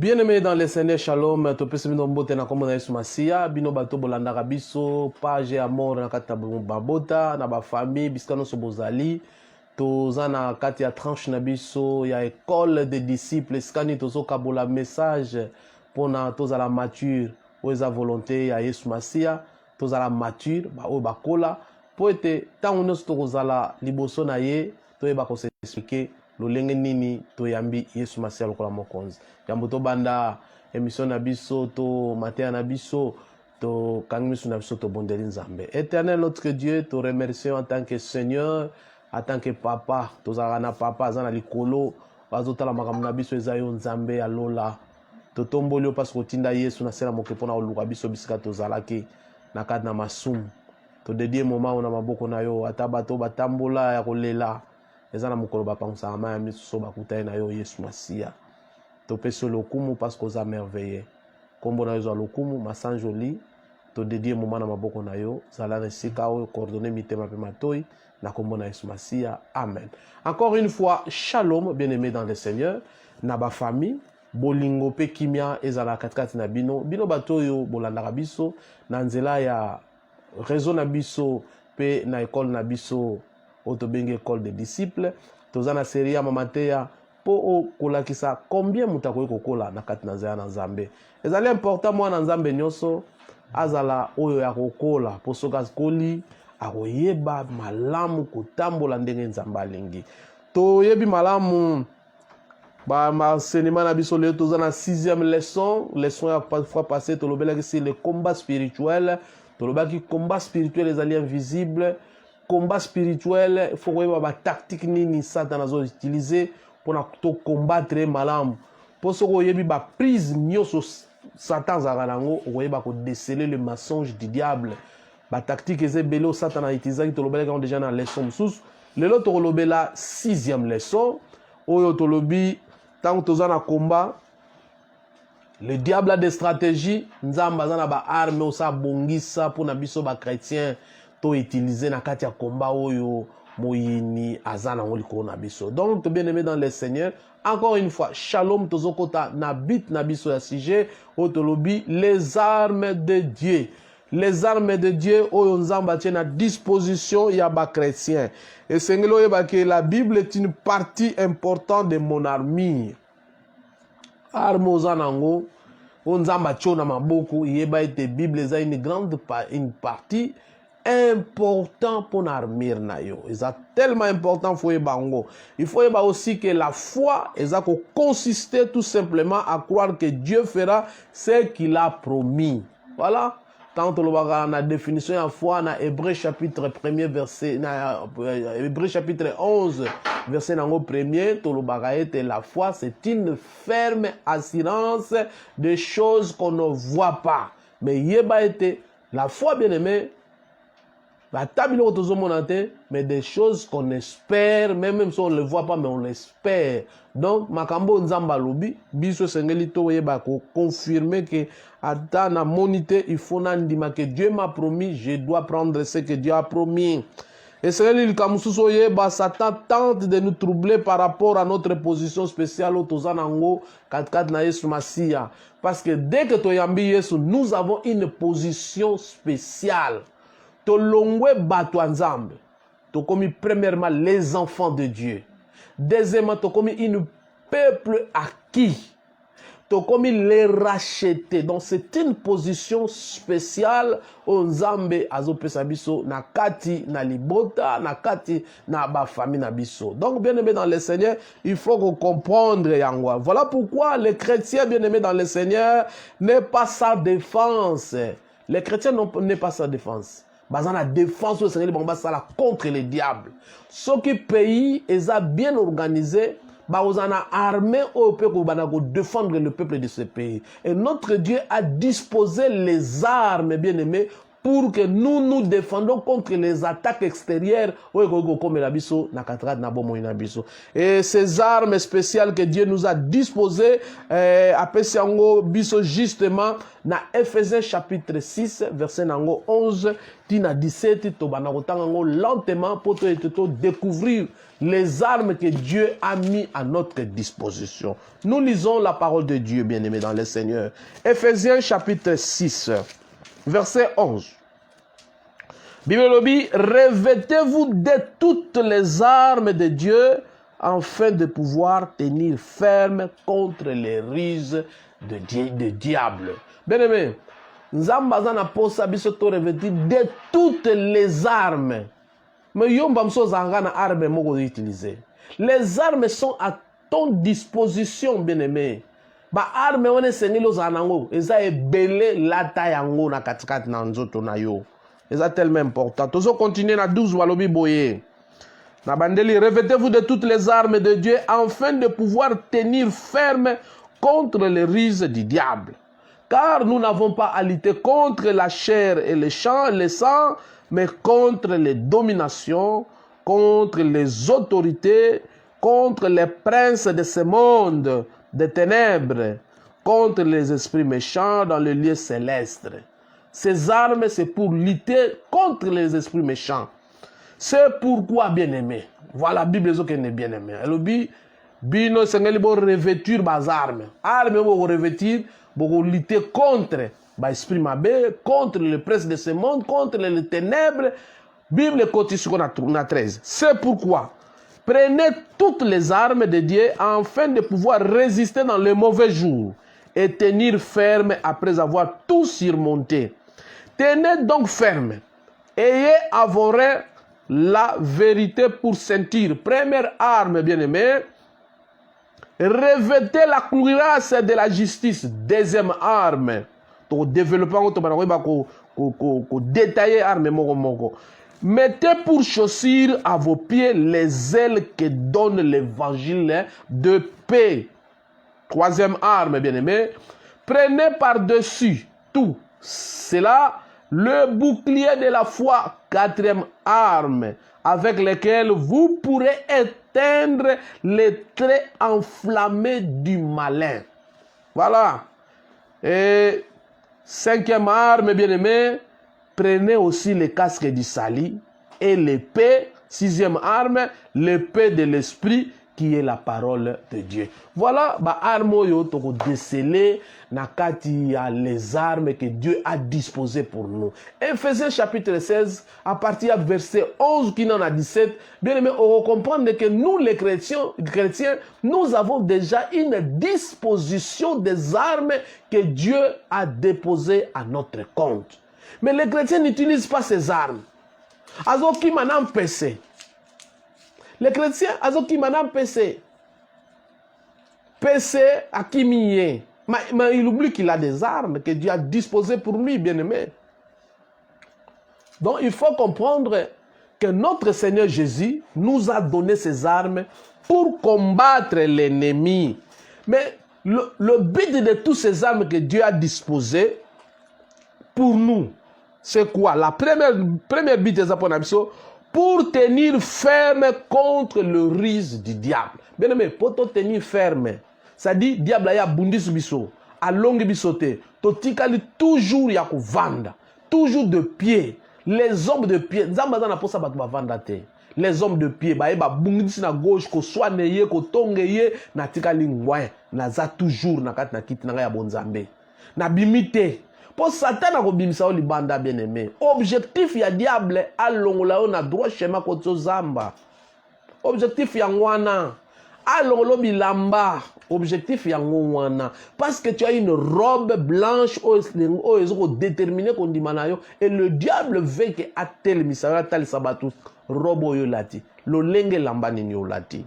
Bien-aimés dans le Seigneur, shalom, topesi bino mbote na kombo na Yesu Masiya, bino bato bolandaka biso, page ya mort na kati na babota, na ba famille, bisika nyonso bozali, toza na kati ya tranche na biso ya école des disciples, esika nini tozokabola message mpona tozala mature, oyo eza volonté ya Yesu Masiya, tozala mature, oyo bakola, po ete ntango nyonso tokozala liboso na ye, toyeba koseexplike lolenge nini toyambi Yesu Masiya lokola mokonzi. Yambo to banda émission na biso to matin na biso to kangi miso na biso to bondeli nzambe. Éternel notre Dieu, te remercions en tant que Seigneur, en tant que papa, tozala na papa azana likolo, bazotala makambo na biso eza yo nzambe ya lola. To tomboli yo parce kotinda Yesu na sela moke pona oluka biso bisika tozalaki na kati na masumu. To dédier moment na maboko na yo ata bato batambola ya kolela. Ezana mukolo bapangusa ama ya miso bakutaye na yo Yesu Masiya. Topesi lokumu parce que oza merveilleux. Kombo na yo lokumu masanjoli. To dédier moment na maboko na yo. Zala na sika oyo coordonner mitema pe matoi. Na kombo na Yesu Masiya. Amen. Encore une fois, shalom, bien-aimé dans le Seigneur. Na ba famille. Bolingo pe kimia ezala katikati na bino. Bino bato yo bolandaka biso. Na nzela ya réseau na biso pe na école na biso. Autobenge école des disciples. Tozana série ya mamateya. Po kolakisa combien mutakoyi kokola na kati na nzela na Nzambe. Ezali important mwana Nzambe nyonso azala oyo ya kokola po soki akoli akoyeba malamu kotambola ndenge Nzambe alingi. Toyebi malamu ba enseignement na biso leo toza na 6e leçon ya fois passé tolobelaki si le combat spirituel, tolobaki combat spirituel ezali invisible. Combat spirituel, il faut que la tactique nini Satan a utilisé pour combattre malamu. Pour ce qu'il y a ba prise nyoso Satan zarango, il y a déceler le mensonge du diable. La tactique est bello Satan a utilisé to lobela déjà dans leçon sous. Le lot to lobela 6e leçon. Oyo to lobi tant que na combat. Le diable a des stratégies, nzamba zana ba arme o sa bongisa pour na biso ba chrétien. To utiliser na kati ya combat oyo moyini azana ngoliko na biso. Donc bien aimé dans le Seigneur, encore une fois, shalom tozokota na bit na biso ya sujet otolobi les armes de Dieu. Les armes de Dieu oyo nzamba tient à disposition ya ba chrétien. Et sengelo yeba que la Bible est une partie importante de mon armure. Arme ozanango onzamba tchona maboko yeba ete Bible za une partie important pour l'armure na yo. C'est tellement important faut bango. Il faut aussi que la foi est consister tout simplement à croire que Dieu fera ce qu'il a promis. Voilà. Tant que la définition de la foi dans Hébreu chapitre 1er verset Hébreu chapitre 11 verset nango premier to la foi c'est une ferme assurance des choses qu'on ne voit pas. Mais yeba été la foi bien-aimée mais des choses qu'on espère, même si on ne le voit pas, mais on l'espère. Donc, makambo nzamba lobi, biso sengeli to yeba ko confirmer que ata na monité il faut nandima que Dieu m'a promis, je dois prendre ce que Dieu a promis. Et sengeli kamususo yeba Satan tente de nous troubler par rapport à notre position spéciale au tozanango kat na Yesu Masiya. Parce que dès que to yambi Yesu, nous avons une position spéciale. Tolongwe bato ensemble. To komi premièrement les enfants de Dieu. Deuxièmement, to komi une peuple acquis. To komi les rachetés. Donc c'est une position spéciale au Nzambe azopesa biso na kati na libota na kati na ba famille na biso. Donc bien aimé dans le Seigneur, il faut qu'on comprendre yangwa. Voilà pourquoi les chrétiens bien aimés dans le Seigneur n'est pas sa défense. Les chrétiens n'est pas sa défense. Bazan la défense au Seigneur contre les diables. Ce qui pays est bien organisé, bazan a armé au peuple pour défendre le peuple de ce pays. Et notre Dieu a disposé les armes bien aimées pour que nous nous défendons contre les attaques extérieures. Et ces armes spéciales que Dieu nous a disposées, justement, dans Ephésiens chapitre 6, verset 11, tina 17, lentement pour découvrir les armes que Dieu a mis à notre disposition. Nous lisons la parole de Dieu, bien-aimés dans le Seigneur. Ephésiens chapitre 6, verset 11. Bible dit, revêtez-vous de toutes les armes de Dieu afin de pouvoir tenir ferme contre les ruses de diable. Bien-aimés, nous avons revêtir de toutes les armes. Mais les armes sont à ton disposition, bien-aimé. Ba arme wane sengilo zanango eza ebele lata yango na katikati na nzoto na yo. Eza tellement important. Tozo continuer na 12 walobi boye. Na bandeli, revêtez-vous de toutes les armes de Dieu afin de pouvoir tenir ferme contre les ruses du diable. Car nous n'avons pas à lutter contre la chair et le sang, mais contre les dominations, contre les autorités, contre les princes de ce monde, des ténèbres, contre les esprits méchants dans le lieu céleste. Ces armes, c'est pour lutter contre les esprits méchants. C'est pourquoi, bien-aimé, voilà la Bible qui est bien-aimé. Elle dit, bino sengeli bo revêtir bas armes. Armes bo revêtir, bo lutter contre bas esprit mabe, contre le prince de ce monde, contre les ténèbres. Bible continue sur la 13. C'est pourquoi prenez toutes les armes de Dieu afin de pouvoir résister dans les mauvais jours et tenir ferme après avoir tout surmonté. Tenez donc ferme. Ayez à vos reins la vérité pour sentir. Première arme, bien-aimé. Revêtez la cuirasse de la justice. Deuxième arme. Pour développer, détailler arme. Mettez pour chaussure à vos pieds les ailes que donne l'évangile de paix. Troisième arme, bien-aimé. Prenez par-dessus tout cela le bouclier de la foi. Quatrième arme, avec lequel vous pourrez éteindre les traits enflammés du malin. Voilà. Et cinquième arme, bien-aimé. Prenez aussi le casque du salut et l'épée. Sixième arme, l'épée de l'esprit qui est la parole de Dieu. Voilà, arme yo toko déceler na kati ya les armes que Dieu a disposées pour nous. Ephésiens chapitre 16, à partir du verset 11 qui en a 17, bien aimé, on va comprendre que nous les chrétiens, nous avons déjà une disposition des armes que Dieu a déposées à notre compte. Mais les chrétiens n'utilisent pas ces armes. Azoki manam PC. Les chrétiens, azoki manam PC. PC a kimie. Mais il oublie qu'il a des armes que Dieu a disposées pour lui, bien-aimé. Donc il faut comprendre que notre Seigneur Jésus nous a donné ces armes pour combattre l'ennemi. Mais le but de toutes ces armes que Dieu a disposées pour nous, c'est quoi? La première but des apôtres, pour tenir ferme contre le risque du diable. Bien aimé, pour tenir ferme, ça dit, diable a bundis biso, a longue bisoté, totikali toujours ya vanda, toujours de pied. Les hommes de pied, nzambazana pour ça ba vanda te. Les hommes de pied, ba bundis na gauche, ko soaneye, ko tongeye, na tikali ngwai, na za toujours na kat na kit na ya bonzambe. Na bimite. Pour Satan a kobimisa o libanda bien-aimé. Objectif ya diable a longola na droit chemin koto zamba. Objectif ya ngwana a longolo bilamba. Objectif ya ngwana parce que tu as une robe blanche o déterminé qu'on dit manayo et le diable veut que atel misara tal sabatu robo yo lati. Lo lenge lamba ni yo lati.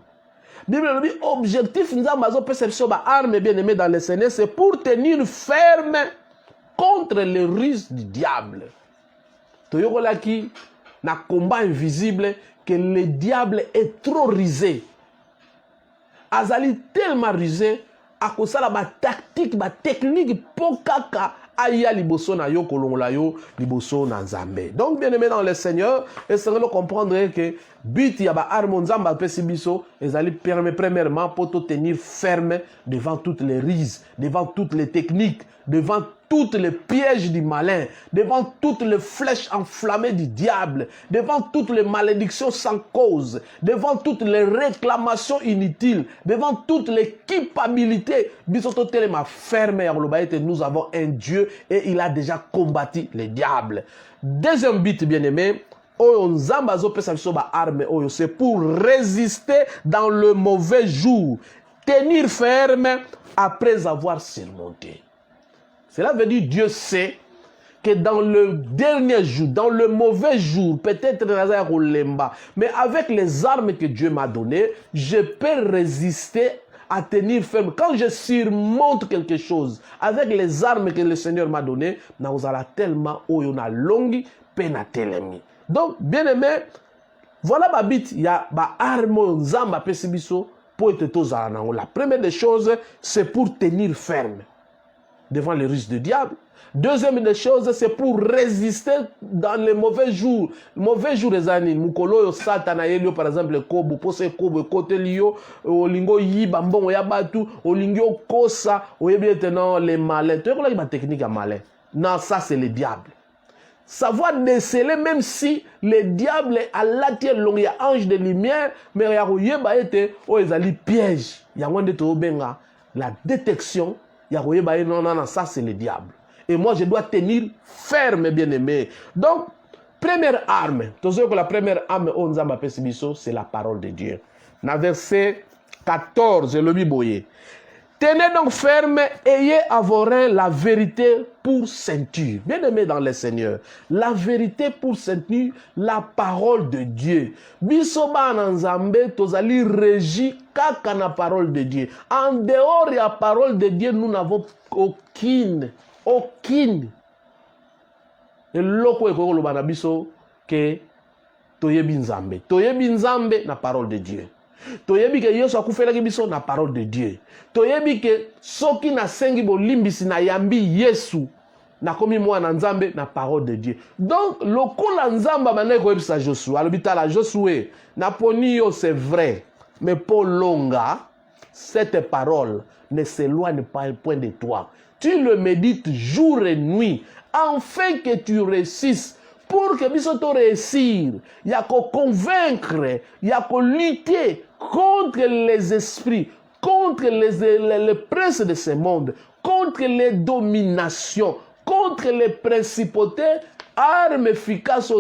Bible dit objectif nzamba zo perception ba arme bien-aimé dans le Seigneur c'est pour tenir ferme contre les ruses du diable. Toyokola qui na combat invisible que le diable est trop rusé. Azali tellement rusé à cause de la tactique, la technique pour kaka aya liboso na yo kolongola yo liboso na nzambe. Donc bien aimé dans le Seigneur, et ça nous comprendre que but ya ba arme nzamba pesi biso ezali premièrement pour te tenir ferme devant toutes les ruses, devant toutes les techniques, devant toutes les pièges du malin, devant toutes les flèches enflammées du diable, devant toutes les malédictions sans cause, devant toutes les réclamations inutiles, devant toutes les culpabilités. Nous avons un Dieu et il a déjà combattu les diables. Deuxième but, bien-aimé, c'est pour résister dans le mauvais jour, tenir ferme après avoir surmonté. Cela veut dire Dieu sait que dans le dernier jour, dans le mauvais jour, peut-être mais avec les armes que Dieu m'a données, je peux résister à tenir ferme. Quand je surmonte quelque chose avec les armes que le Seigneur m'a données, nous allons tellement où on a longue peine à télémi. Donc, bien aimé, voilà ma bite, il y a ma arme zamba pesibiso pour être tous à la première des choses, c'est pour tenir ferme devant les ruses du diable. Deuxième des choses, c'est pour résister dans les mauvais jours. Mauvais jours, les années. Mukolo yo satana yelio par exemple kobo pose kobo kote liyo olingo yiba mbongo ya batu olingo kosa oyebi tenant les malins. Tu vois la technique à malin. Non, ça c'est le diable. Savoir déceler même si le diable a l'attire long, il y a ange de lumière, mais il y a yeba ete o ezali piège. Il y a moins de to benga la détection. Non, ça c'est le diable. Et moi je dois tenir ferme, bien aimé. Donc, première arme, la première arme, c'est la parole de Dieu. Dans verset 14, le Biboye. Tenez donc ferme, ayez à vos reins la vérité pour ceinture. Bien aimé dans le Seigneur, la vérité pour ceinture, la parole de Dieu. Bisoba nanzambe tozali régi kaka na parole de Dieu. En dehors de la parole de Dieu, nous n'avons aucune. Et loko ekoko lobana biso ke toyebi nzambe. Toyebi nzambe na parole de Dieu. Toyebi ke Yesu akufelaki biso na parole de Dieu. Toyebi ke soki na sengi bolimbisi na yambi Yesu na komi mwana nzambe na parole de Dieu. Donc lokola nzamba bana koyebisa Josué, alobita la Josué, na poni yo c'est vrai, mais pour longa cette parole ne s'éloigne pas point de toi. Tu le médites jour et nuit afin que tu réussisses. Pour que biso to réussir, il y a qu'à convaincre, il y a qu'à lutter contre les esprits, contre les princes de ce monde, contre les dominations, contre les principautés. Arme efficace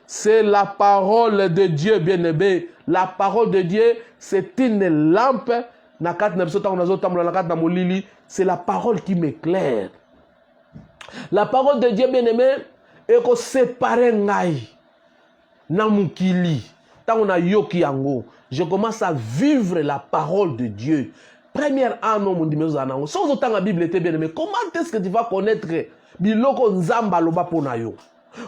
c'est la parole de Dieu, bien-aimé. La parole de Dieu, c'est une lampe. C'est la parole qui m'éclaire. La parole de Dieu, bien-aimé, est que séparer ngai na mukili. Tant na yoki yango, je commence à vivre la parole de Dieu. Première année, mon dimanche anango. Sans autant la Bible était bien-aimé, comment est-ce que tu vas connaître biloko nzamba loba pona yo?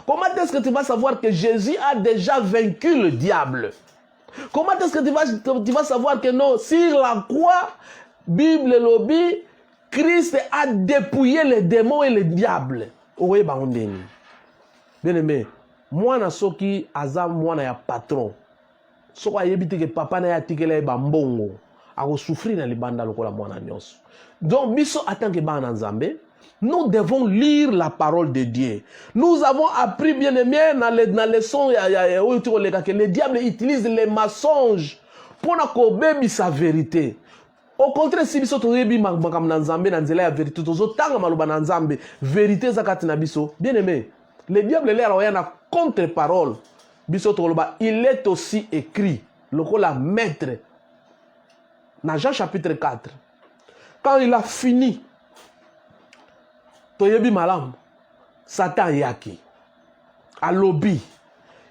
Comment est-ce que tu vas savoir que Jésus a déjà vaincu le diable? Comment est-ce que tu vas savoir que non, sur la croix, Bible lobby, Christ a dépouillé les démons et les diables. Oye baondeni. Bien aimé, moi na soki aza moi na ya patron. Soko ayebite que papa na ya tikela ba mbongo. Ako souffrir na libanda lokola mwana nyonso. Donc biso atanke ba na nzambe, nous devons lire la parole de Dieu. Nous avons appris bien aimé dans les leçons que le diable utilise les mensonges pour na sa vérité. Au contraire, si biso toyebi makam na nzambe na nzela ya vérité, tozotanga maloba na nzambe, vérité zakati na biso. Bien aimé, le diable est là na contre-parole. Biso toloba, il est aussi écrit, lokola maître. Dans Jean chapitre 4, quand il a fini, toyebi malam, Satan yaki, à lobby,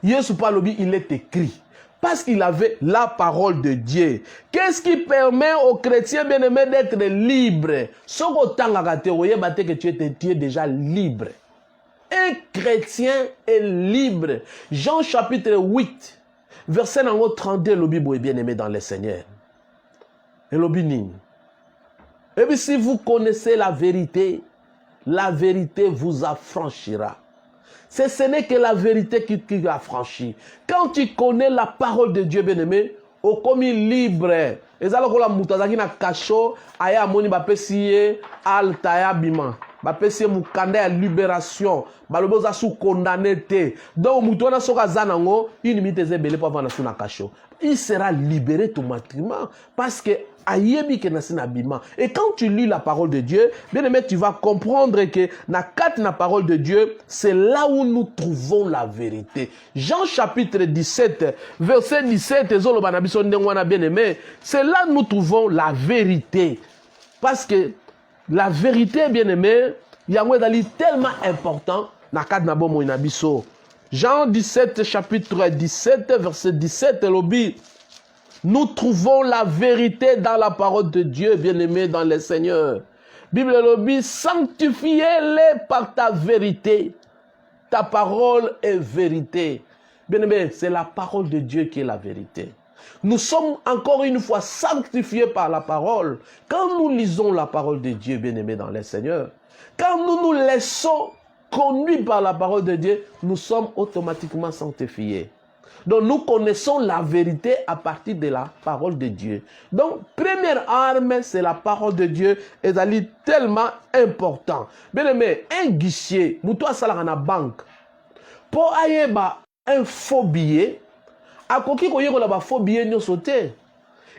Yesu pas lobby, il est écrit. Parce qu'il avait la parole de Dieu. Qu'est-ce qui permet aux chrétiens bien-aimés d'être libres? Que tu es déjà libre. Un chrétien est libre. Jean chapitre 8, verset 32, le Bible est bien-aimé dans le Seigneur. Et le bining. Et puis si vous connaissez la vérité, la vérité vous affranchira. Ce n'est que la vérité qui affranchit. Quand tu connais la parole de Dieu, bien-aimé, au commis libre. Et ça, la moutazaki na kacho, aya moni bapesiye altaya bima. Bapesiye mukanda ya libération. Baloboza sous condamné te. Donc moutona soka zanango, une minute zebele pour avoir na kacho. Il sera libéré automatiquement parce que ayebi ke na bima. Et quand tu lis la parole de Dieu, bien aimé, tu vas comprendre que na parole de Dieu, c'est là où nous trouvons la vérité. Jean chapitre 17, verset 17, bien aimé, c'est là où nous trouvons la vérité. Parce que la vérité, bien aimé, il y a tellement important na kat na bomo inabiso. Jean 17, chapitre 17, verset 17, lobby. Nous trouvons la vérité dans la parole de Dieu, bien-aimé dans le Seigneur. Bible lobby, sanctifiez-les par ta vérité. Ta parole est vérité. Bien-aimé, c'est la parole de Dieu qui est la vérité. Nous sommes encore une fois sanctifiés par la parole. Quand nous lisons la parole de Dieu, bien-aimé dans le Seigneur, quand nous nous laissons conduits par la parole de Dieu, nous sommes automatiquement sanctifiés. Donc nous connaissons la vérité à partir de la parole de Dieu. Donc première arme, c'est la parole de Dieu. Et ça est tellement important. Bien aimé, un guichet, nous toi ça la banque. Pour aller un faux billet, à quoi qu'il y ait un faux billet,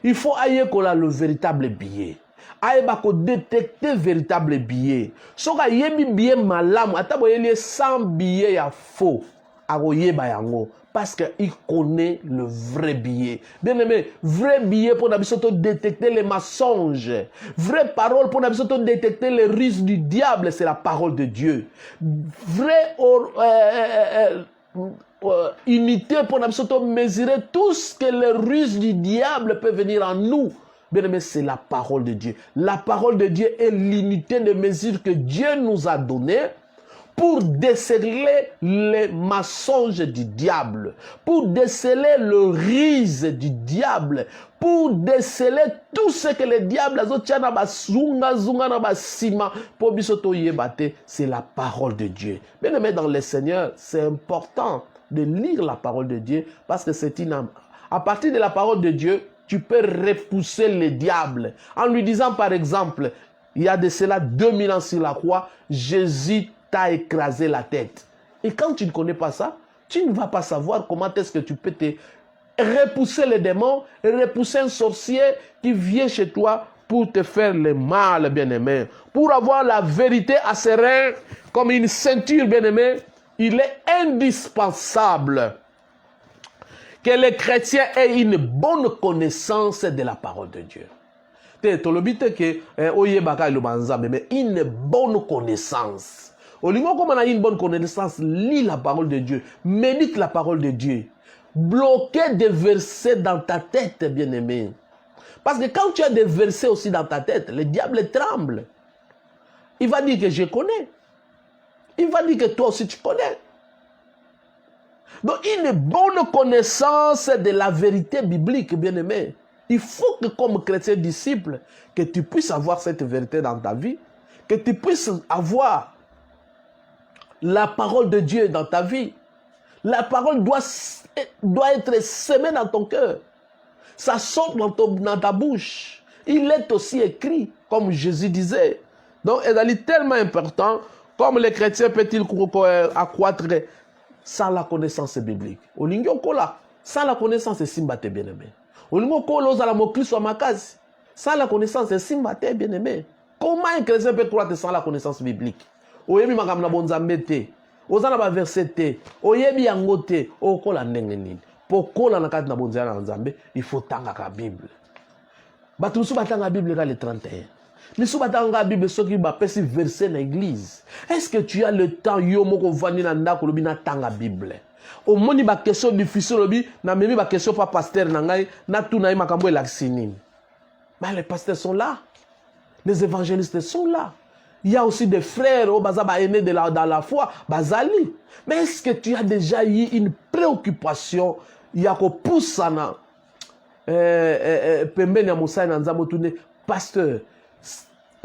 il faut aller le véritable billet. Aïba ko détecter véritable billet. Soka yebi billet malamu, atabo yeli 100 billets ya faux. Ago yeba yango parce que il connaît le vrai billet. Bien aimé, vrai billet pour n'abisoto détecter les mensonges. Vraie parole pour n'abisoto détecter les ruses du diable, c'est la parole de Dieu. Vraie unité pour n'abisoto mesurer tout ce que les ruses du diable peuvent venir en nous. Bien aimé, c'est la parole de Dieu. La parole de Dieu est l'unité de mesure que Dieu nous a donnée pour déceler les mensonges du diable, pour déceler le ruse du diable, pour déceler tout ce que le diable a c'est la parole de Dieu. Bien aimé dans le Seigneur, c'est important de lire la parole de Dieu parce que c'est une âme. À partir de la parole de Dieu, tu peux repousser le diable. En lui disant par exemple, il y a de cela 2000 ans sur la croix, Jésus t'a écrasé la tête. Et quand tu ne connais pas ça, tu ne vas pas savoir comment est-ce que tu peux te repousser les démons, repousser un sorcier qui vient chez toi pour te faire le mal, bien-aimé. Pour avoir la vérité à ses reins, comme une ceinture, bien-aimé, il est indispensable que les chrétiens aient une bonne connaissance de la parole de Dieu. Mais une bonne connaissance. Au lieu comme on a une bonne connaissance, lis la parole de Dieu, médite la parole de Dieu. Bloquez des versets dans ta tête, bien-aimé. Parce que quand tu as des versets aussi dans ta tête, le diable tremble. Il va dire que je connais. Il va dire que toi aussi tu connais. Donc, une bonne connaissance de la vérité biblique, bien-aimé. Il faut que, comme chrétien disciple, que tu puisses avoir cette vérité dans ta vie, que tu puisses avoir la parole de Dieu dans ta vie. La parole doit être semée dans ton cœur. Ça sort dans ta bouche. Il est aussi écrit, comme Jésus disait. Donc, elle est tellement important, comme les chrétiens peuvent-ils accroître sans la connaissance biblique. Sans la connaissance de Simbate bien-aimé. Sans la connaissance de Simbate bien-aimé. Comment un chrétien peut croître sans la connaissance biblique? Oyebi makamna bonzambete, ozana ba versete, oyebi yangote, okola ndenge nini. Pokola na kati na bonzana na Nzambe, il faut tanga ka Bible. Batusu batanga Bible ka le 31. Misu batanga Bible soki ba pesi verset na église. Est-ce que tu as le temps yo moko vandi na ndako lobi na tanga Bible? Au moni ba question difficile lobi na memi ba question pa pasteur na ngai na tuna yi makambo elaksini. Mais les pasteurs sont là. Les évangélistes sont là. Il y a aussi des frères au Bazaba aînés dans la foi, Bazali. Mais est-ce que tu as déjà eu une préoccupation? Il y a qu'au poussana, Pembe Nyamoussaï Nanzamotune, pasteur,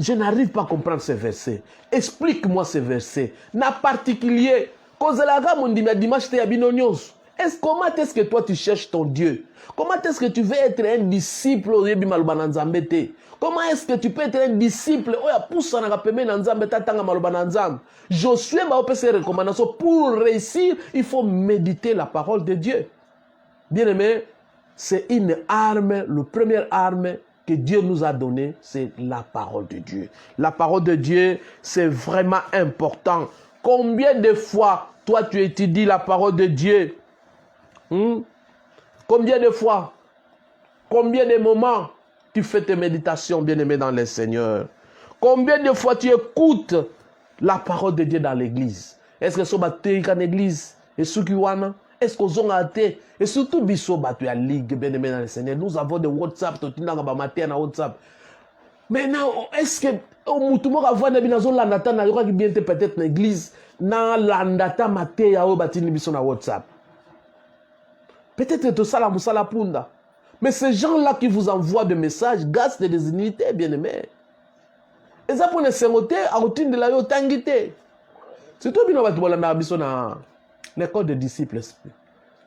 je n'arrive pas à comprendre ces versets. Explique-moi ces versets. Na particulier, comment est-ce que toi tu cherches ton Dieu? Comment est-ce que tu veux être un disciple? Comment est-ce que tu peux être un disciple? Josué m'a fait ces recommandations. Pour réussir, il faut méditer la parole de Dieu. Bien aimé, c'est une arme, la première arme que Dieu nous a donnée, c'est la parole de Dieu. La parole de Dieu, c'est vraiment important. Combien de fois, toi, tu étudies la parole de Dieu? Combien de fois? Combien de moments tu fais tes méditations, bien-aimé dans le Seigneur? Combien de fois tu écoutes la parole de Dieu dans l'église? Est-ce que c'est une église? Est-ce que vous avez et surtout, tu as ligue, bien-aimé dans le Seigneur. Nous avons des WhatsApp, tu as des WhatsApp. Maintenant, est-ce que mutumo kavana binazo landata na yoka bien peut-être dans l'église na landata maté ya o batini biso na WhatsApp? Peut-être tout ça la musala punda. Mais ces gens-là qui vous envoient des messages gâchent des désignités, bien-aimés. Et ça pour les sengoté à routine de la yo tangité. C'est tout bien batu bolanda biso na l'école des disciples.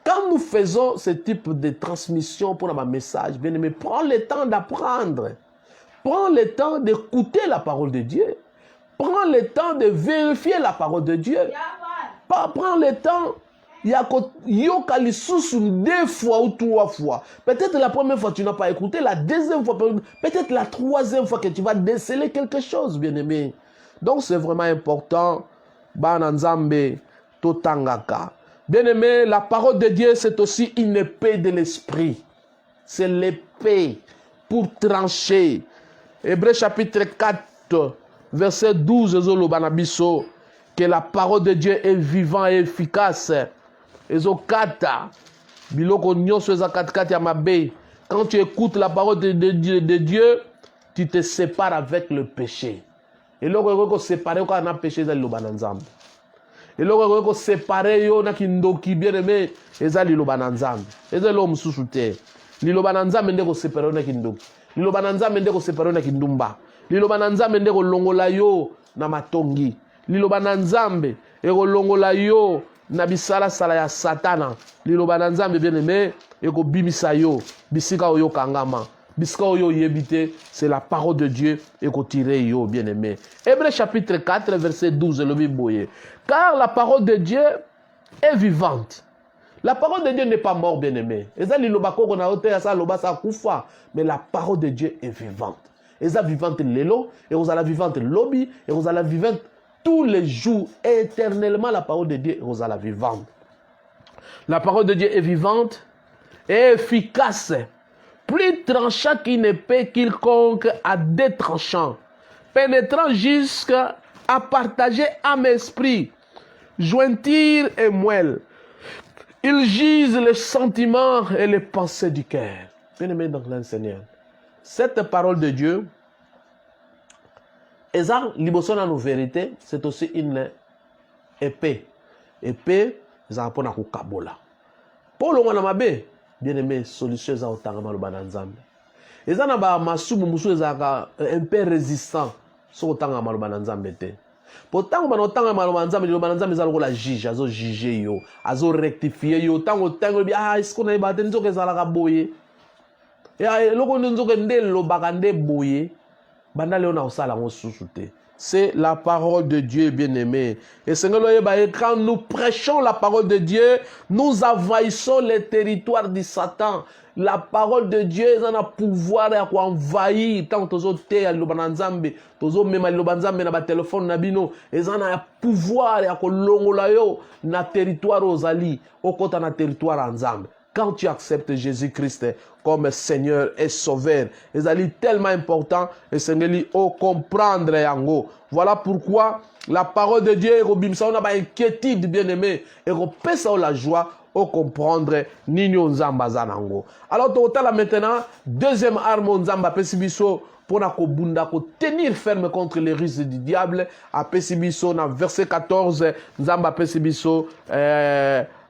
Quand nous faisons ce type de transmission pour un message, bien-aimé, prends le temps d'apprendre. Prends le temps d'écouter la parole de Dieu. Prends le temps de vérifier la parole de Dieu. Prends le temps. Il y a deux fois ou trois fois. Peut-être la première fois tu n'as pas écouté, la deuxième fois, peut-être la troisième fois que tu vas déceler quelque chose, bien-aimé. Donc c'est vraiment important. Bananzambe totangaka. Bien-aimé, la parole de Dieu, c'est aussi une épée de l'esprit. C'est l'épée pour trancher. Hébreux chapitre 4, verset 12, que la parole de Dieu est vivante et efficace. Quand tu écoutes la parole de Dieu, tu te sépares avec le péché. Et là, on se sépare quand on a péché dans le bananzam. Et là, on se sépare yo na kindoki bien aimé ezali lo bananzam. Ezali lo mususute. Lilo bananzam ndeko separe na kindoki. Lilo bananzam ndeko separe na kindumba. Lilo bananzam ndeko longola yo na matongi. Lilo bananzambe eko longola yo na bisala sala ya satana. Lilo bananzambe bien aimé eko bimisa yo bisika oyo kangama. Bisika oyo yebite, c'est la parole de Dieu et qu'on tire yo bien aimé. Hébreux chapitre 4 verset 12 le biboye. Car la parole de Dieu est vivante. La parole de Dieu n'est pas morte, bien aimé. Mais la parole de Dieu est vivante. Et ça vivante l'élo, et vous allez vivante lobby, et vous allez vivante tous les jours, éternellement. La parole de Dieu, vous allez vivante. La parole de Dieu est vivante et efficace. Plus tranchant qu'une épée quelconque à deux tranchants, pénétrant jusqu'à partager âme esprit, jointure et moelle. Ils gisent les sentiments et les pensées du cœur. Bien-aimé dans le Seigneur, cette parole de Dieu, et ça, liboson à nos vérités, c'est aussi une épée. Épée, ça apprend à Kabola. Pour le Wanamabe, bien-aimé, solution za otanga lo bananzambe. Eza na ba masumu musu ezaka un peu résistant so otanga lo bananzambe te. Pourtant ba otanga lo bananzambe za lokola juge azo juger yo, azo rectifier yo, tango tango bi est-ce na ba te nzoke ezala ka boye. Ya loko nzoke ndelo bakande boye. Banda leo na osala ngo susu te. C'est la parole de Dieu, bien-aimé. Et quand nous prêchons la parole de Dieu, nous envahissons les territoires du Satan. La parole de Dieu a un pouvoir à envahir. Tant que tu as le tozo même le na téléphone nabino, ils ont un pouvoir à longo na territoire aux ali, au côté na territoire ensemble. Quand tu acceptes Jésus-Christ comme Seigneur et Sauveur, c'est tellement important et c'est comprendre yango. Voilà pourquoi la parole de Dieu est on a pas inquiétude bien aimé et on peut ça la joie au comprendre nino nzamba zanango. Alors total maintenant deuxième arme nzamba pesibiso pour na kobunda ko tenir ferme contre les ruses du diable à pesibiso na verset 14 nzamba pesibiso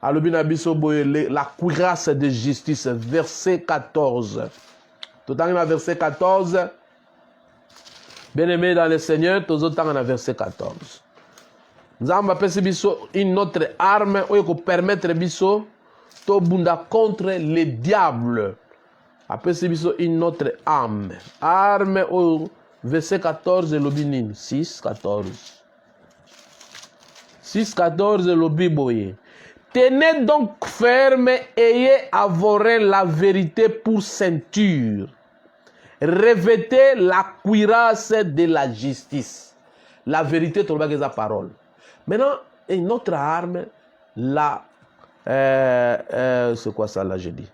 la cuirasse de justice, verset 14. Tout en verset 14. Bien-aimés dans le Seigneur, tous autant en verset 14. Nous avons une autre arme qui permet de bunda contre les diables. Après une autre arme. Arme au verset 14 l'obinin. 6, 14. 6, 14 l'obiboye. Tenez donc ferme, ayez avoré la vérité pour ceinture. Revêtez la cuirasse de la justice. La vérité, tu la parole. Maintenant, une autre arme, c'est quoi ça là, je dis?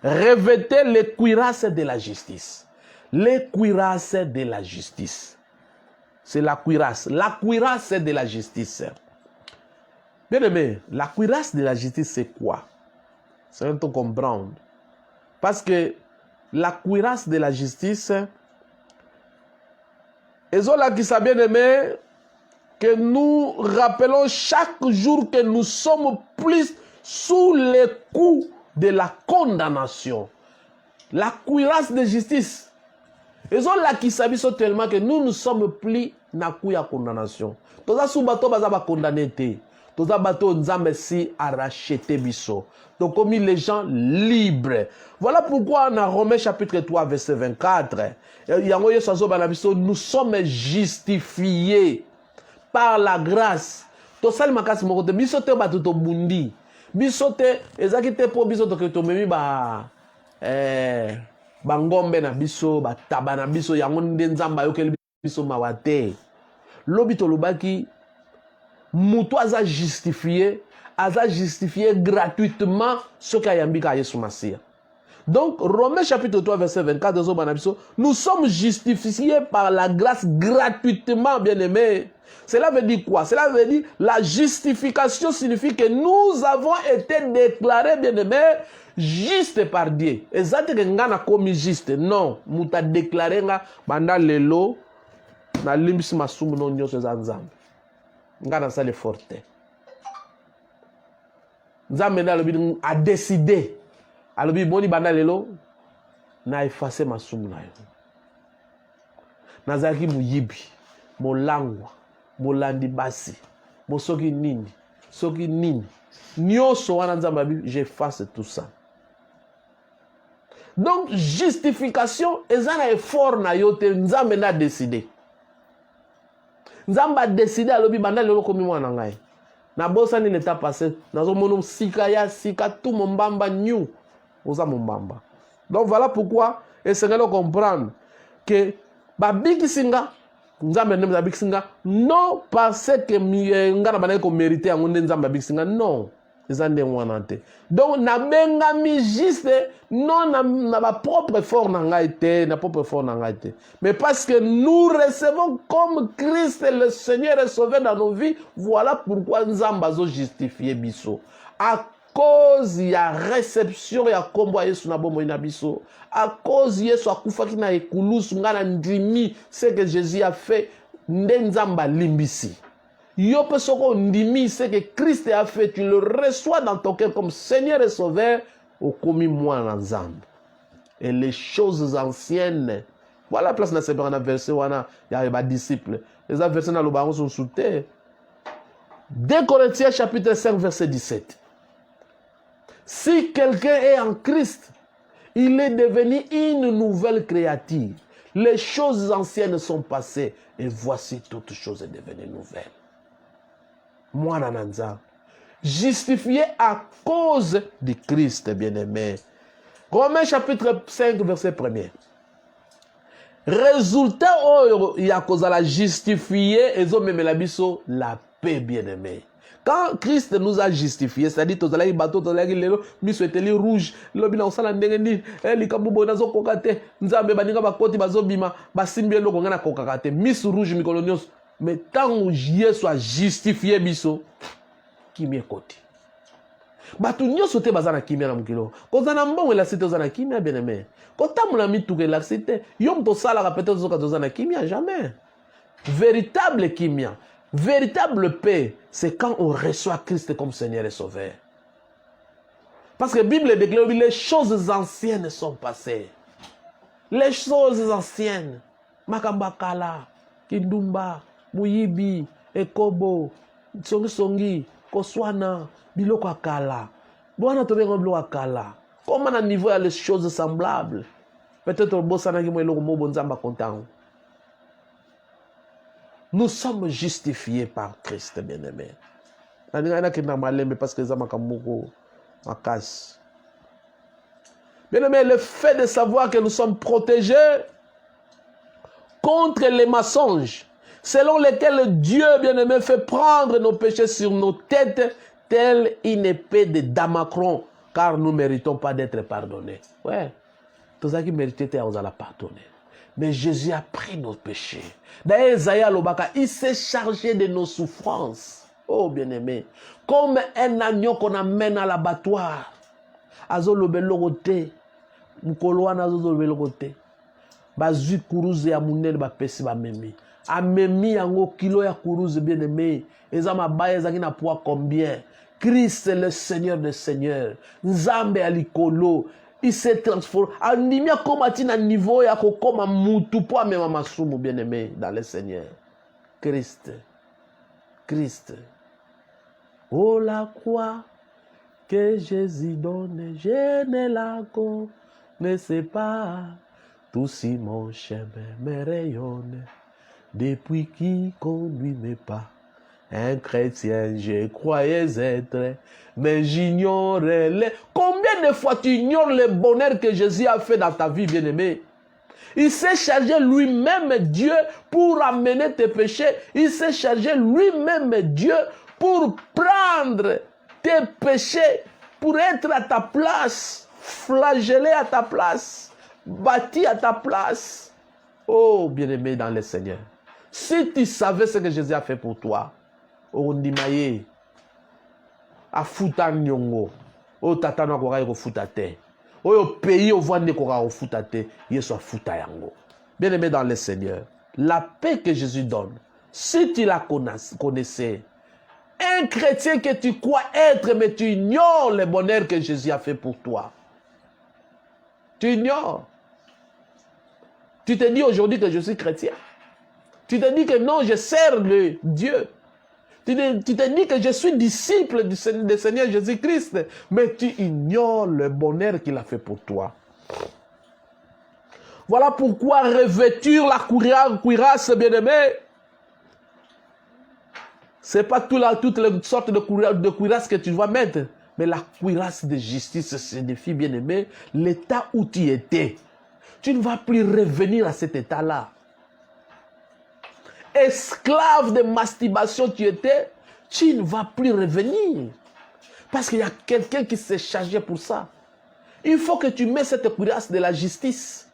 Revêtez les cuirasses de la justice. Les cuirasses de la justice. C'est la cuirasse de la justice. Bien aimé, la cuirasse de la justice, c'est quoi? C'est un peu comprendre. Parce que la cuirasse de la justice, et là qui sont bien aimé, que nous rappelons chaque jour que nous sommes plus sous les coups de la condamnation. La cuirasse de justice. Et là qui sont tellement que nous ne sommes plus dans la condamnation. Tous les bateaux sont condamnés. Tous les bateaux sont rachetés. Donc, comme les gens libres. Voilà pourquoi dans Romains chapitre 3, verset 24, nous sommes justifiés par la grâce. To sali makasi moko te biso te bato to bundi. Biso te ezaki te po biso to ke to memi bangombe na biso, bataba na biso yango nde nzamba yokeli biso mawa te. Lobi to lobaki mutu aza justifié gratuitement ce qu'a yambika Yesu Masia. Donc, Romains chapitre 3, verset 24, nous sommes justifiés par la grâce gratuitement, bien-aimés. Cela veut dire quoi? Cela veut dire la justification signifie que nous avons été déclarés, bien-aimés, justes par Dieu. Et ça, c'est que nous avons commis juste. Non, nous avons déclaré pendant le lot, na limbisi masumu no nyonso za nzambe. Ngana ça le forte. Nzambe na lobi a décidé. Alobi boni banda lelo na effacer masumu na yo. Nazaki muyibi, molangwa, molandi basi, mosoki nini, soki nini. Nyoso wana nzamba bi j'efface tout ça. Donc justification ezana effort na yo te nzambe na décidé. Nzamba décidé alobi banda lelo komi mwana ngai. Na bosa ni l'état passé, nazo mono sika ya sika tout mombamba new. Donc voilà pourquoi et c'est que comprendre que babiki singa nzambe ndem babiki singa non parce que ngana bana ko mériter ngo nzambe babiki singa non ezande wanante. Donc na benga mi juste non na ba propre effort na ngaite na propre effort na ngaite mais parce que nous recevons comme Christ le Seigneur est sauvé dans nos vies, voilà pourquoi nzamba zo justifier biso à cause ya réception ya kombo Yesu na bombo ina biso, à cause Yesu akufaki na ekulusu ngana ndimi ce que Jésus a fait ndenzamba limbisi. Yo pe soko ndimi ce que Christ a fait, tu le reçois dans ton cœur comme Seigneur et Sauveur, au komi moi na nzambe. Et les choses anciennes, voilà place na sebana verset wana ya ba disciples. Les versets na lobango sont sous terre. 2 Corinthiens chapitre 5 verset 17. Si quelqu'un est en Christ, il est devenu une nouvelle créature. Les choses anciennes sont passées et voici toute chose est devenue nouvelle. Moi, Nananza, justifié à cause de Christ, bien-aimé. Romains chapitre 5, verset 1er. Résultat, il y a cause à la justifier, et même la paix, bien-aimé. Quand Christ nous a justifiés, c'est-à-dire tous les bateaux, tous les lelo, miso eteli rouge, lobi na osala ndenge ni, likabubo nazo kokate, nzambe baninga bakoti bazobima, basimbi eloko ngana kokakate, miso rouge mikolo nyonso. Mais tant Yesu a justifié biso, kimie koti. Batu nyonso te bazana kimia na mukilo. Kozana mbongo la cité ozana kimia bien-aimé. Kota muna mituke la cité, yom to sala ka peut-être zoka ozana kimia jamais. Véritable kimia. Véritable paix, c'est quand on reçoit Christ comme Seigneur et Sauveur. Parce que la Bible déclare que les choses anciennes sont passées. Les choses anciennes. Makamba kala, kindumba, muyibi, ekobo, songi, koswana, biloko akala. Bon, biloko akala. Comment à niveau il y a les choses semblables? Peut-être au boss qui moi le mot bonzamba content. Nous sommes justifiés par Christ, bien-aimé. Il y a qui n'a mal mais parce que ça m'a ma casse. Bien-aimé, le fait de savoir que nous sommes protégés contre les mensonges, selon lesquels Dieu, bien-aimé, fait prendre nos péchés sur nos têtes, telle une épée de Damoclès, car nous ne méritons pas d'être pardonnés. Ouais, tous ceux qui méritaient, on a pardonné. Mais Jésus a pris nos péchés. D'ailleurs, Isaïe Lobaka, il s'est chargé de nos souffrances. Oh, bien-aimé, comme un agneau qu'on amène à l'abattoir. Azo lobelogote, mukoloana azo lobelogote. Bazui kuruze ya munene ba pesi ba memi. Amemi yango kilo ya kuruze bien-aimé. Eza mabaye ezaki na poids combien? Christ est le Seigneur des Seigneurs. Nzambe alikolo. Il s'est transformé. Andimia komati na niveau ya kokoma mutu po amema masumu bien-aimé dans le Seigneur. Christ. Christ. Oh la croix que Jésus donne, je ne la connaissais pas. Tout si mon chemin me rayonne depuis qui conduit mes pas. Un chrétien, je croyais être, mais j'ignorais les... Combien de fois tu ignores le bonheur que Jésus a fait dans ta vie, bien-aimé? Il s'est chargé lui-même, Dieu, pour amener tes péchés. Il s'est chargé lui-même, Dieu, pour prendre tes péchés, pour être à ta place, flagellé à ta place, bâti à ta place. Oh, bien-aimé dans le Seigneur, si tu savais ce que Jésus a fait pour toi, oh, ndimaye, a futa nyongo, oh, tatana kora yoko futa te, oh, yo pays au voie ne kora o futa te, yeso a futa yango. Bien-aimé dans le Seigneur, la paix que Jésus donne, si tu la connaissais, un chrétien que tu crois être, mais tu ignores le bonheur que Jésus a fait pour toi. Tu ignores. Tu te dis aujourd'hui que je suis chrétien. Tu te dis que non, je sers le Dieu. Tu te dis que je suis disciple du Seigneur Jésus-Christ. Mais tu ignores le bonheur qu'il a fait pour toi. Voilà pourquoi revêtir la cuirasse, bien-aimé, ce n'est pas toutes les sortes de cuirasses que tu dois mettre. Mais la cuirasse de justice signifie, bien-aimé, l'état où tu étais. Tu ne vas plus revenir à cet état-là. Esclave de masturbation tu étais, tu ne vas plus revenir. Parce qu'il y a quelqu'un qui s'est chargé pour ça. Il faut que tu mets cette cuirasse de la justice.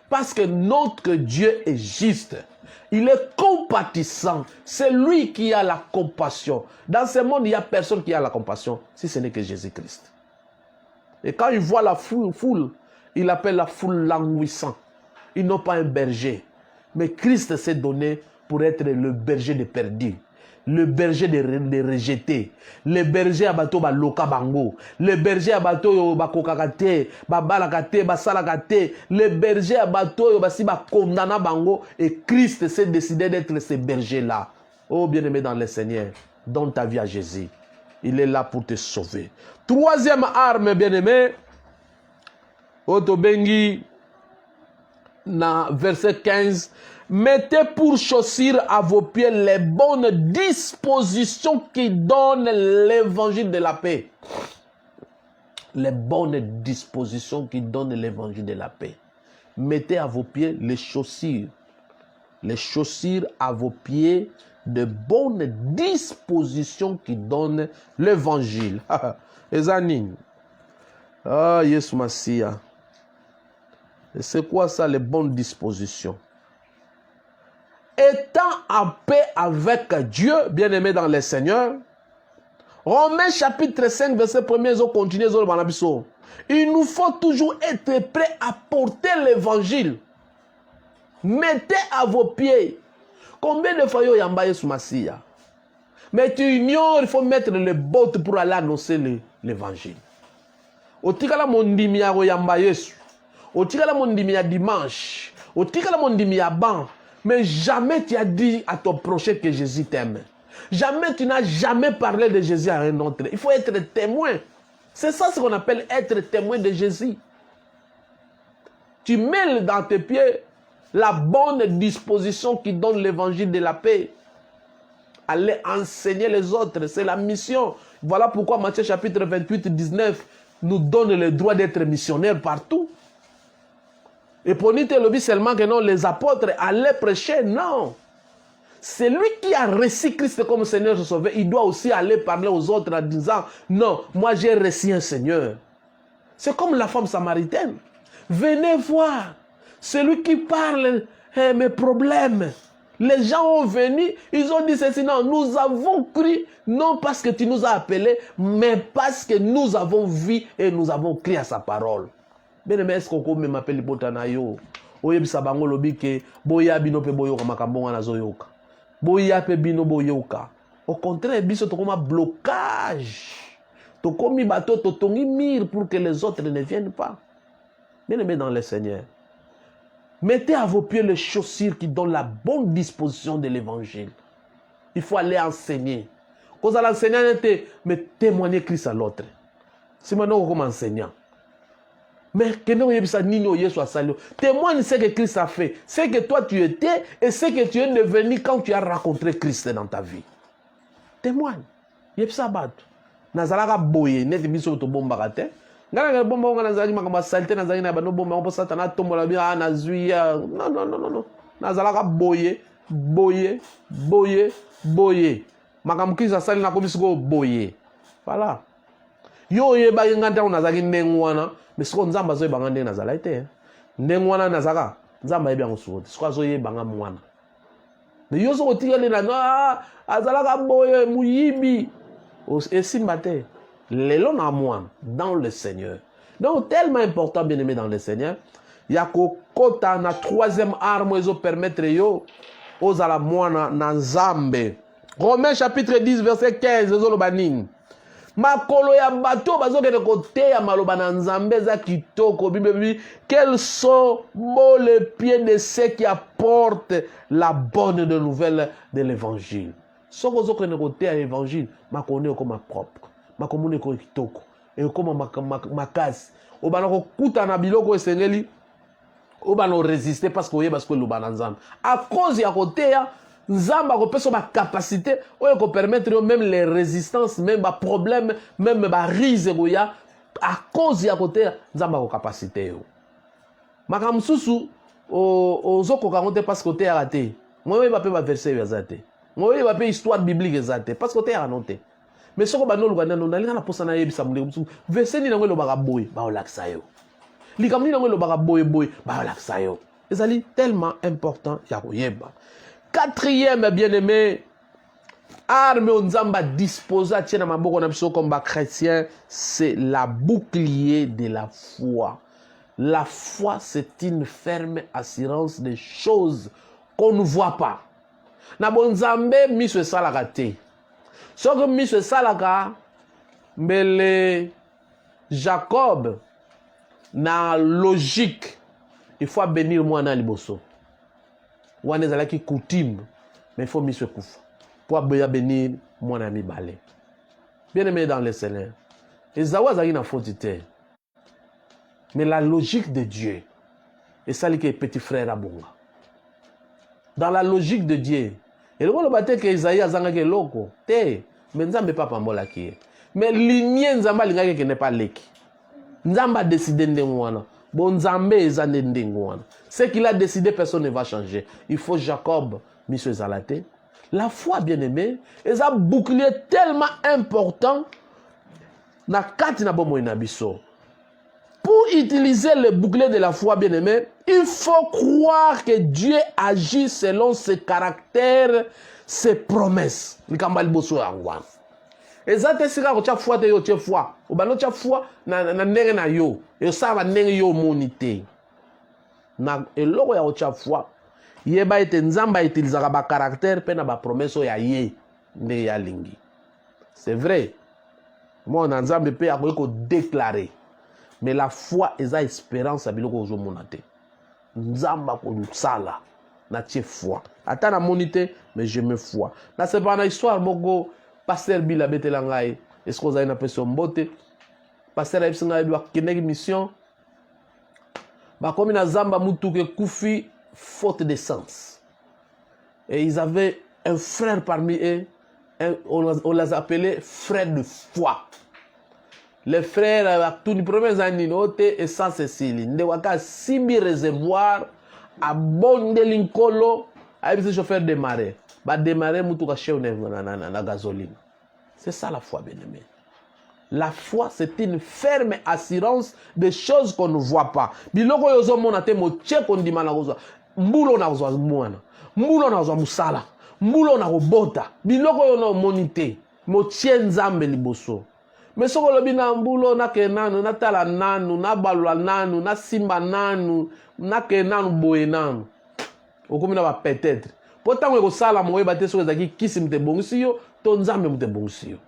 Parce que notre Dieu est juste. Il est compatissant. C'est lui qui a la compassion. Dans ce monde, il n'y a personne qui a la compassion, si ce n'est que Jésus-Christ. Et quand il voit la foule, il appelle la foule languissante. Ils n'ont pas un berger. Mais Christ s'est donné pour être le berger des perdus. Le berger des rejetés. Le berger à bateau ba loka bango. Le berger à bateau ba kokakate, ba balakate, ba salakate. Le berger à bateau ba si ba condamna bango. Et Christ s'est décidé d'être ce berger-là. Oh bien-aimé dans le Seigneur, donne ta vie à Jésus. Il est là pour te sauver. Troisième arme, bien-aimé. Otobengi, na verset 15. Mettez pour chaussures à vos pieds les bonnes dispositions qui donnent l'évangile de la paix. Les bonnes dispositions qui donnent l'évangile de la paix. Mettez à vos pieds les chaussures. Les chaussures à vos pieds de bonnes dispositions qui donnent l'évangile. Ezanin. Ah, Yesu Massia. Et c'est quoi ça, les bonnes dispositions? Étant en paix avec Dieu, bien-aimé dans le Seigneur. Romains chapitre 5, verset 1er, il nous faut toujours être prêt à porter l'évangile. Mettez à vos pieds. Combien de fois il y a un Yesu Massia? Mais tu ignores, il faut mettre les bottes pour aller annoncer l'évangile. Otikala mondimia yamba Yesu. Otikala mondimia dimanche. Otikala mondimia ban. Mais jamais tu as dit à ton prochain que Jésus t'aime. Jamais tu n'as jamais parlé de Jésus à un autre. Il faut être témoin. C'est ça ce qu'on appelle être témoin de Jésus. Tu mets dans tes pieds la bonne disposition qui donne l'évangile de la paix. Aller enseigner les autres, c'est la mission. Voilà pourquoi Matthieu chapitre 28, 19 nous donne le droit d'être missionnaire partout. Et pour nous, le seulement que non, les apôtres allaient prêcher, non. C'est lui qui a reçu Christ comme Seigneur et Sauveur. Il doit aussi aller parler aux autres en disant, non, moi j'ai reçu un Seigneur. C'est comme la femme samaritaine. Venez voir, celui qui parle mes problèmes. Les gens ont venu, ils ont dit ceci, non, nous avons cru, non parce que tu nous as appelés, mais parce que nous avons vu et nous avons cru à sa parole. Bien aimé, est-ce qu'on peut m'appeler Botanayo? Oyebisa bango lobike, boya bino pe boyoka makambonga na zoyoka. Boya pe bino boyoka. Au contraire, biso to comme blocage. To comme bateau to tongi mire pour que les autres ne viennent pas. Bien aimé dans le Seigneur. Mettez à vos pieds les chaussures qui donnent la bonne disposition de l'évangile. Il faut aller enseigner. Quand vous allez enseigner, mais témoigner Christ à l'autre. C'est maintenant comme enseignant. Mais témoigne ce que Christ a fait. Ce que toi tu étais et ce que tu es devenu quand tu as rencontré Christ dans ta vie. Témoigne. Il y a ça bat. Nazalaka boye net biso to bomba kate. Ngana bomba ngana nazali makamba salte nazali na bano bomba on sata na tombola bien na zuia. Non. Nazalaka boye. Makam Christ asali na komisiko boye. Voilà. Yo ye ba nganda nazali ndengwana. Mais ce qu'on a besoin de faire, c'est ndengwana nazaka nzamba yebi yango suoti siko azoye banga mwana mais yo so kotikali na azalaka boye muyibi esimba te lelo na mwana dans le Seigneur. Donc tellement important bien aimé dans le Seigneur, ya kokota na troisième arme ezo permettre yo ozala mwana na nzambe. Romains chapitre 10 verset 15 ezoloba nini? Makolo ya bato bazokende koteya maloba na nzambe za kitoko bibebi. Quels sont les pieds de ceux qui apportent la bonne nouvelle de l'évangile. Soko zokende koteya l'évangile makone comme propre makomune ko kitoko et comme makasi obana ko kuta na biloko esengeli obana résister parce que loba na nzambe à cause ya koteya Nzamba ko peso ba capacité oyo ko permettre même les résistances même ba problème même ba rise goya à cause ya côté nzamba ko capacité yo makamsusu ozoko kangote parce que côté raté moi ba pe ba verset ya zate moi ba pe histoire biblique zate parce que côté ya noté mais soko ba no luganda no nalinga na posa na yebisa mule verset ni nango lo ba boy ba olaksa yo likamni nango lo ba boy ba olaksa yo ezali tellement important ya koyeba. Quatrième bien-aimé, arme onzamba disposa tiena maboko na biso comme chrétien, c'est la bouclier de la foi. La foi, c'est une ferme assurance des choses qu'on ne voit pas. Na bonzambe miso salaka te. Soko miso salaka mbele Jacob na logique, il faut bénir moi na liboso. Wane zalaki coutume, mais il faut miser kufa. Pour bénir mon ami balé. Bien aimé dans le Seigneur. Et zawa zaki na faute. Mais la logique de Dieu, et ça qui est petit frère abonga. Dans la logique de Dieu, et le monde battait que Isaïe a zangake loko, te, mais nzambe pas pambola qui est. Mais l'inye nzamba lingake qui n'est pas leki. Nzamba décidé ndengwana. Bon nzambe ezande ndengwana. Ce qu'il a décidé, personne ne va changer. Il faut Jacob, Monsieur Zalate. La foi, bien aimé, est un bouclier tellement important. Na kati na bomo inabiso. Pour utiliser le bouclier de la foi, bien aimé, il faut croire que Dieu agit selon ses caractères, ses promesses. Likambali boso yangwana. Ezate sika ko tia foi te yo tia foi. Obano tia foi na ndenge na yo. Yo sava ndenge yo monite. Na eloko ya ko tia foi. Yeba ete nzamba utilizaka ba caractère pe na ba promesse ya ye ndenge ya lingi. C'est vrai. Moi na nzambe pe akoki ko déclarer. Mais la foi eza espérance ya biloko ozo monate. Nzamba ko sala na tie foi. Ata na monité, mais je me foi. Na c'est pas na histoire moko pasteur Bila betela ngai. Est-ce que vous avez une personne mbote? Pasteur Aïbsi ngai ba keneki mission. Ba comme na zamba mutuke kufi faute de sens. Et ils avaient un frère parmi eux, on les appelait frères de foi. Les frères, tous les premiers années, et sans Cécile, ils avaient 6 000 réservoirs, à bon de l'incolo, avec des chauffeurs démarrer. Bah démarrer, mutuka chez la gasoline. C'est ça la foi, bien aimé. La foi, c'est une ferme assurance des choses qu'on ne voit pas. Biloko yozo monate mo tche kon dimana gozo. Mbulo na gozo mwana. Mbulo na gozo musala. Mbulo na robota. Biloko yo no monite. Mo tche nzambe liboso. Mais soko lobi na mbulo na ke nanu, na tala nanu, na balwa nanu, na simba nanu, na ke nanu boye nanu. Okomi na ba peut-être. Pourtant ko sala mo yeba te soko ezaki kisi mte bongisi yo, to nzambe mte bongisi yo.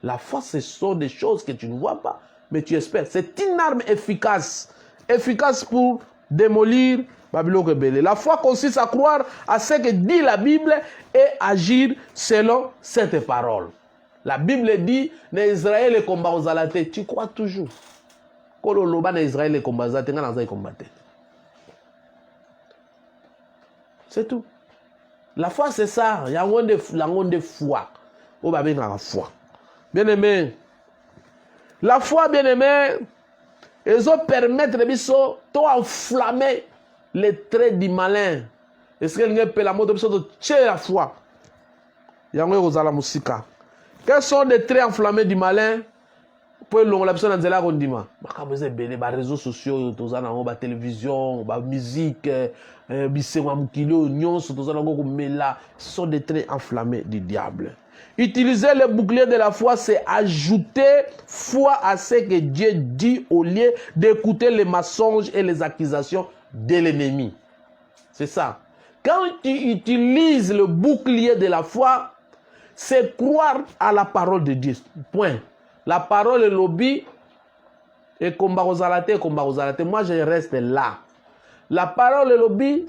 La foi, ce sont des choses que tu ne vois pas, mais tu espères. C'est une arme efficace. Efficace pour démolir Babylone rebelle. La foi consiste à croire à ce que dit la Bible et agir selon cette parole. La Bible dit, Israël est combat aux alatés. Tu crois toujours. Quand on loba Israël est combat aux alatés, c'est tout. La foi, c'est ça. Il y a un de foi. On va bien la foi. Bien-aimé, la foi, bien-aimé, ils ont permettre de enflammer les traits du malin. Est-ce que l'on peut la mode de tuer la foi? Quels sont les traits enflammés du malin? Pour l'on la personne dans la condima. Les réseaux sociaux, la télévision, la musique, ce sont des traits enflammés du diable. Utiliser le bouclier de la foi, c'est ajouter foi à ce que Dieu dit au lieu d'écouter les mensonges et les accusations de l'ennemi. C'est ça. Quand tu utilises le bouclier de la foi, c'est croire à la parole de Dieu. Point. La parole est lobby et combat aux alatés, combat aux alatés. Moi, je reste là. La parole est lobby.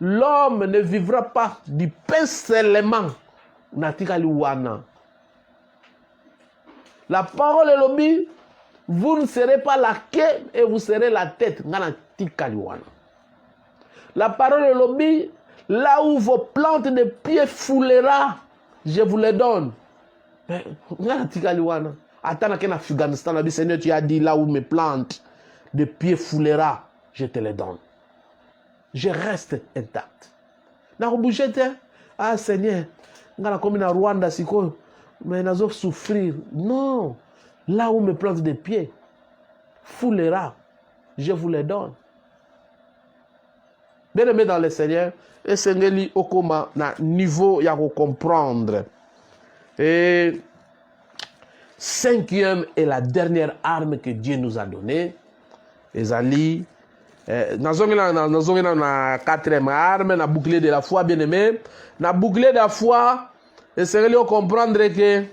L'homme ne vivra pas du pain seulement. La parole est lobby. Vous ne serez pas la queue et vous serez la tête. La parole est lobby. Là où vos plantes de pieds foulera, je vous les donne. Mais attends qu'en Afghanistan, le Seigneur, tu as dit là où mes plantes de pieds foulera, je te les donne. Je reste intact. Ah Seigneur, comme en Rwanda, mais ils ont souffrir. Non, là où mes plantes de pieds foulera, je vous les donne. Bien aimé dans le Seigneur, et Seigneur, au comment na niveau il y a à comprendre. Et cinquième et la dernière arme que Dieu nous a donnée, Ezali, na quatrième arme, na bouclier de la foi, bien aimé, na bouclier de la foi, et c'est de comprendre que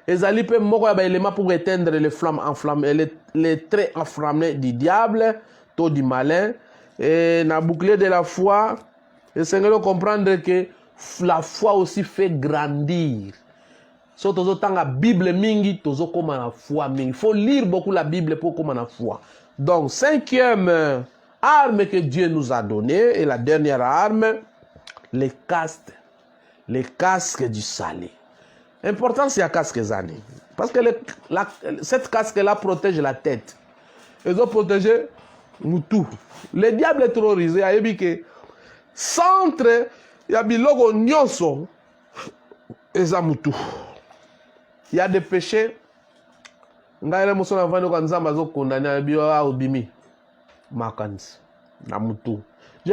Ezali peut moko ya ba élément pour éteindre les flammes enflammées, les traits enflammés du diable, taux du malin, et na bouclier de la foi, et c'est de comprendre que la foi aussi fait grandir. So tozo tanga Bible mingi, tozo koma na foi mingi. Il faut lire beaucoup la Bible pour koma na foi. Donc, cinquième arme que Dieu nous a donnée, et la dernière arme, les casques du salut. Important, c'est un casque zani. Parce que cette casque-là protège la tête. Ils ont protégé tout. Le diable est terrorisé. Il y a que centre, il y a biloko nyonso, et ça moutou. Il y a des péchés. Je ne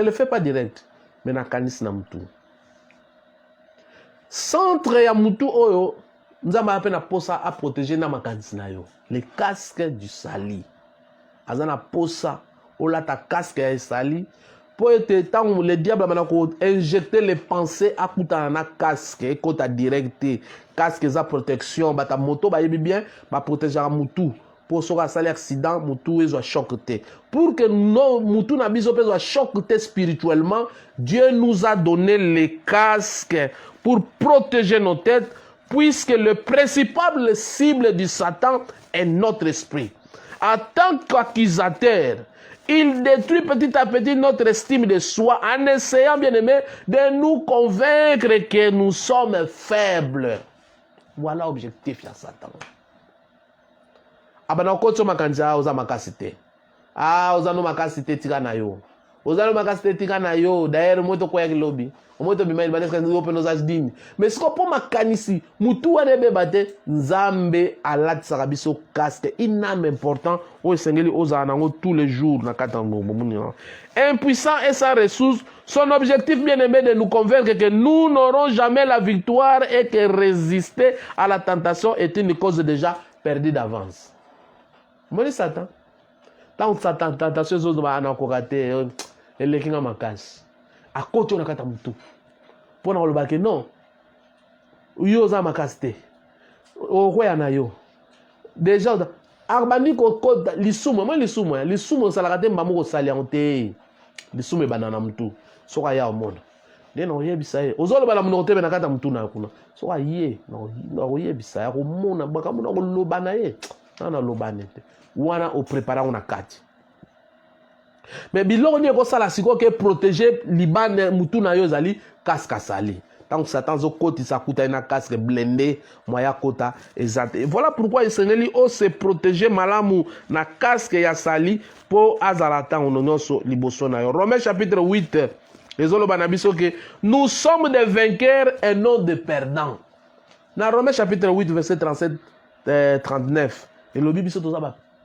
le fais pas direct, mais na kanis na mutu. Centre ya mutu oyo, nzamba appelle na posa à protéger na makanis na yo. Les casques du sali. Azana posa, ola ta casque ya sali. Pour être tant le diable a injecté les pensées à couta na casque et côté direct casque za protection bata moto ba yebi bien ba protéger mutu pour soka sali accident mutu ezo choc te. Pour que nous mutu na biso pezo choc te spirituellement, Dieu nous a donné les casques pour protéger nos têtes, puisque le principal cible du Satan est notre esprit. En tant qu'accusateur, il détruit petit à petit notre estime de soi en essayant, bien aimé, de nous convaincre que nous sommes faibles. Voilà l'objectif de Satan. Abana kocho makanza oza makasite. Oza no makasite tika na yo. Oza no makasite tika na yo. D'ailleurs moto kwa lobby. Moto bima il baneska nzo pe nos dini. Mais siko po makanisi mutu wane bebate nzambe alatisa biso casque inam important o sengeli oza nango tous les jours na katango bomuni. Impuissant et sans ressources, son objectif bien aimé de nous convaincre que nous n'aurons jamais la victoire et que résister à la tentation est une cause déjà perdue d'avance. Moni Satan. Tant Satan tentation zo ba na kokate elekinga makasi. Akoti on akata mutu. Pona olobake non. Yo za makasi te. Okoya na yo. Déjà arbani ko kota lisumu, moi lisumu salaka te mbamo ko salia onte. Lisumu banana mutu. Soka ya omona. Nena oyebisa ye. Ozoloba na munoko te be nakata mutu na kuna. Soka ye na oyebisa ya ko mona baka mona ko lobana ye. Na lobane te. Wana o prépara on a kati. Mais biloko ni ko sala siko ke protéger liban mutu na yo zali casque sali. Tant que Satan zo koti sa kuta ina casque blindé moya kota exact. Et voilà pourquoi il s'engeli o se protéger malamu na casque ya sali pour azalata ononyoso liboso na yo. Romains chapitre 8 les olo banabiso que nous sommes des vainqueurs et non des perdants. Na Romains chapitre 8 verset 37 39 et le bibiso to za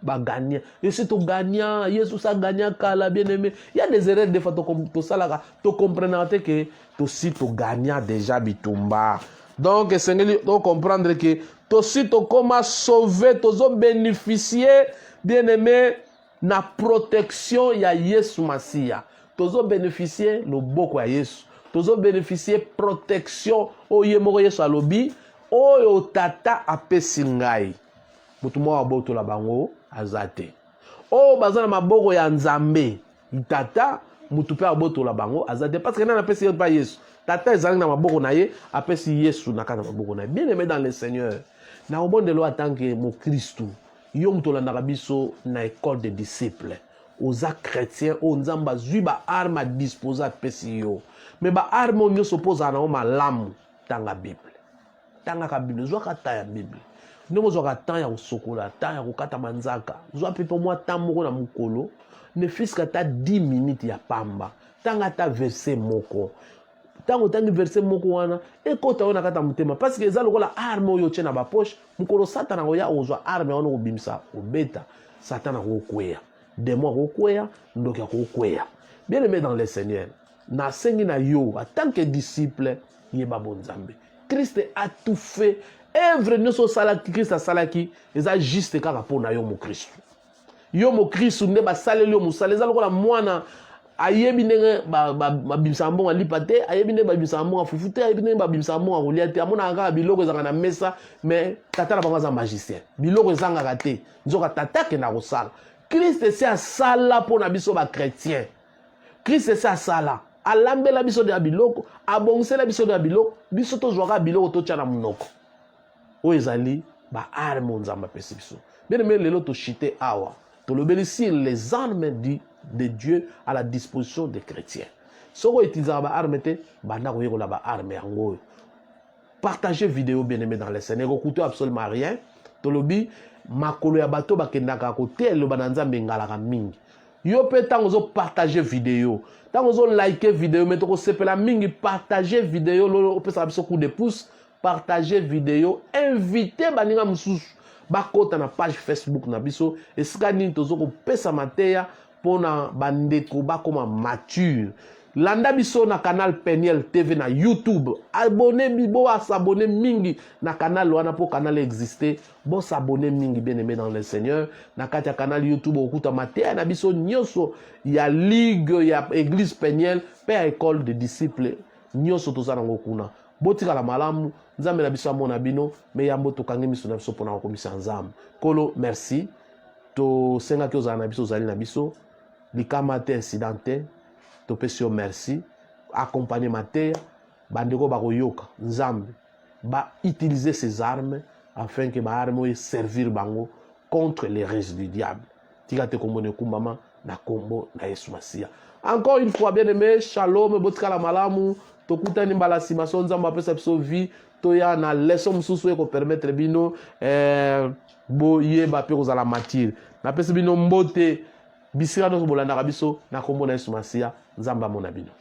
ba gagnant. Et si tu gagnant, Jésus a gagné kala bien aimé. Il y a des erreurs des fois to salaka to comprendre que to si tu gagnant déjà bitumba. Donc Seigneur to comprendre que to si to comment sauver to zo bénéficier bien aimé na protection ya Yesu Masia. To zo bénéficier le boko ya Yesu. To zo bénéficier protection o yemoko Yesu alobi o yo tata apesi ngai. Mutu mo aboto la bango azate. O bazana maboko ya nzambe. Tata mutu pe aboto la bango azate parce que na pesi pas Yesu. Tata ezali na maboko na ye apesi Yesu na kata maboko na ye. Bien aimé dans le Seigneur. Na obonde lo en que mo Christu. Yo mutu la narabiso na école de disciples. Oza chrétien o nzamba zui ba arme à disposer pesi yo. Mais ba arme on yo s'oppose na o malamu tanga Bible. Tanga ka Bible zo kata ya Bible. Nous avons temps ya sokola, temps ya kokata manzaka. Nous avons pour moi temps moko na mukolo. Ne fils que ta 10 minutes ya pamba. Tanga ta verset moko. Tango tangi verset moko wana ekota ona kata mutema parce que ezalo kola arme oyo tena ba poche. Mukolo satana oya ozwa arme wana obimisa obeta. Satana kokweya. Démon kokweya, ndoka kokweya. Bien aimé dans le Seigneur. Na sengi na yo en tant que disciple yeba bonzambe. Christ a tout fait. Œuvre nyonso salaki Christ asalaki eza juste kaka pona yo mo Christ. Yo mo Christ nde ba saleli yo musala eza lokola mwana ayebi ndenge ba bimisa mbongo alipate ayebi ndenge ba bimisa mbongo fufute ayebi ndenge ba bimisa mbongo koliate amona kaka biloko ezanga na mesa mais tata na bango za magicien. Biloko ezanga kate nzoka tata ke na kosala. Christ se asala pona biso ba chrétien. Christ se asala alambela biso de biloko abongisela biso de biloko biso to zwaka biloko to tcha na munoko. Oezali ba arme nzamba pesi biso. Bien aimé lelo to chité awa. To lobeli si les armes de Dieu à la disposition des chrétiens. Soko utiliser ba arme te banda ko yekola ba arme yango. Partagez vidéo bien aimé dans les Seigneur ko coûte absolument rien. To lobi makolo ya bato bakendaka ko te lo bananzambe ngalaka mingi. Yo pe tango zo partager vidéo. Tango zo liker vidéo mais to ko sepela mingi partager vidéo lo pesa biso coup de pouce. Partager vidéo, inviter baninga mususu bakota na page Facebook na biso esika nini tozoko pesa mateya pona bandeko bakoma mature. Landa biso na canal Peniel TV na YouTube. Abonnez bibo s'abonner mingi na canal wana po canal exister. Bon s'abonner mingi bien aimé dans le Seigneur. Na kati canal YouTube okuta mateya na biso nyonso ya ligue ya église Peniel pe école de disciples nyonso tozana ngokuna. Botika la malamu nzambe na biso amona bino me yambo tokangi miso na biso pona kokomisa nzambe. Kolo merci tosengaki ozala na biso ozali na biso likama te incident te topesi yo merci accompagnement te bandeko bakoyoka nzambe utiliser ces armes afin que baarme oyo servir bango contre les règles du diable tika te kombo nekumbama na kombo na Yesu Masiya. Encore une fois bien aimé, shalom botikala malamu tokutani mbala nsima so nzambe apesa biso vie toya na leso mosusu eko permettre bino boyeba mpe kozala matire napesi bino mbote bisika nyonso bolandaka biso na kombo na Yesu Masiya nzambe amona bino.